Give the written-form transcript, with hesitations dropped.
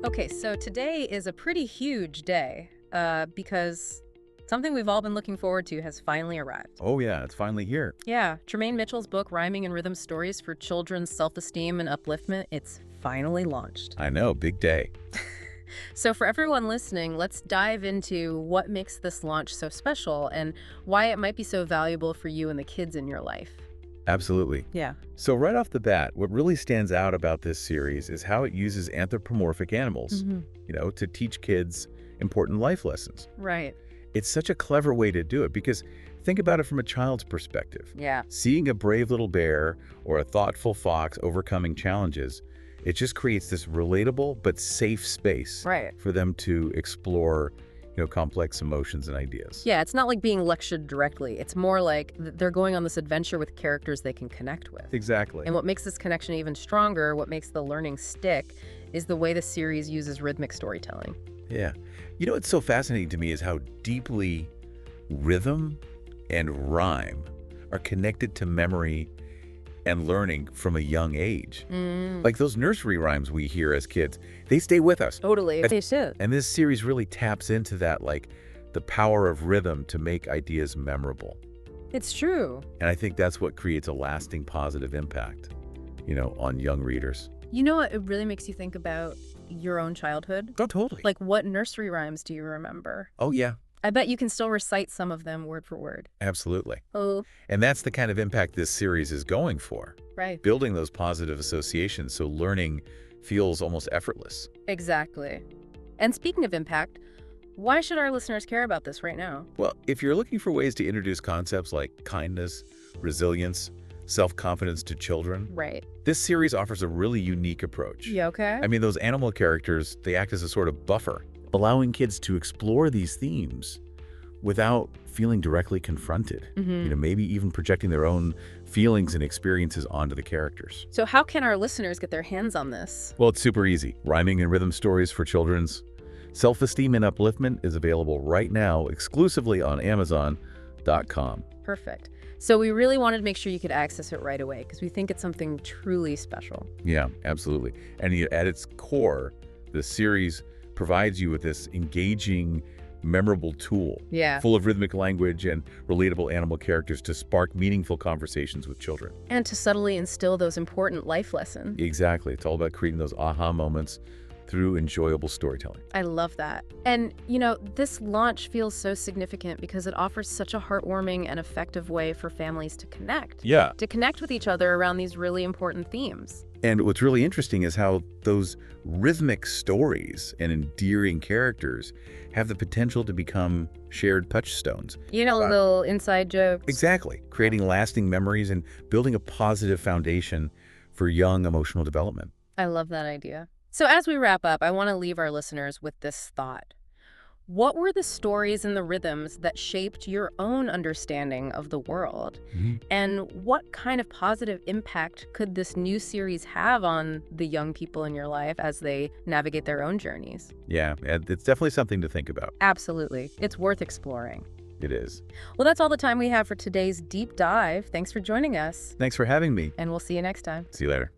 Okay, so today is a pretty huge day because something we've all been looking forward to has finally arrived. Oh yeah, it's finally here. Yeah, Tremayne Mitchell's book, Rhyming and Rhythm Stories for Children's Self-Esteem and Upliftment, it's finally launched. I know, big day. So for everyone listening, let's dive into what makes this launch so special and why it might be so valuable for you and the kids in your life. Absolutely. Yeah. So right off the bat, what really stands out about this series is how it uses anthropomorphic animals, to teach kids important life lessons. Right. It's such a clever way to do it because think about it from a child's perspective. Yeah. Seeing a brave little bear or a thoughtful fox overcoming challenges, it just creates this relatable but safe space for them to explore complex emotions and ideas. Yeah, it's not like being lectured directly. It's more like they're going on this adventure with characters they can connect with. Exactly. And what makes this connection even stronger, what makes the learning stick, is the way the series uses rhythmic storytelling. Yeah. What's so fascinating to me is how deeply rhythm and rhyme are connected to memory and learning from a young age. Like those nursery rhymes we hear as kids, they stay with us. Totally, they should. And this series really taps into that, like the power of rhythm to make ideas memorable. It's true. And I think that's what creates a lasting positive impact, on young readers. You know what? It really makes you think about your own childhood. Oh, totally. Like, what nursery rhymes do you remember? Oh, yeah. I bet you can still recite some of them word for word. Absolutely. Oh. And that's the kind of impact this series is going for. Right. Building those positive associations so learning feels almost effortless. Exactly. And speaking of impact, why should our listeners care about this right now? Well, if you're looking for ways to introduce concepts like kindness, resilience, self-confidence to children, right, this series offers a really unique approach. You okay? I mean, those animal characters, they act as a sort of buffer, allowing kids to explore these themes without feeling directly confronted, maybe even projecting their own feelings and experiences onto the characters. So how can our listeners get their hands on this? Well, it's super easy. Rhyming and Rhythm Stories for Children's Self-Esteem and Upliftment is available right now exclusively on Amazon.com. Perfect. So we really wanted to make sure you could access it right away because we think it's something truly special. Yeah, absolutely. And at its core, the series provides you with this engaging, memorable tool full of rhythmic language and relatable animal characters to spark meaningful conversations with children. And to subtly instill those important life lessons. Exactly. It's all about creating those aha moments through enjoyable storytelling. I love that. And, this launch feels so significant because it offers such a heartwarming and effective way for families to connect. Yeah. To connect with each other around these really important themes. And what's really interesting is how those rhythmic stories and endearing characters have the potential to become shared touchstones. Little inside jokes. Exactly. Creating lasting memories and building a positive foundation for young emotional development. I love that idea. So as we wrap up, I want to leave our listeners with this thought. What were the stories and the rhythms that shaped your own understanding of the world? And what kind of positive impact could this new series have on the young people in your life as they navigate their own journeys? Yeah, it's definitely something to think about. Absolutely. It's worth exploring. It is. Well, that's all the time we have for today's deep dive. Thanks for joining us. Thanks for having me. And we'll see you next time. See you later.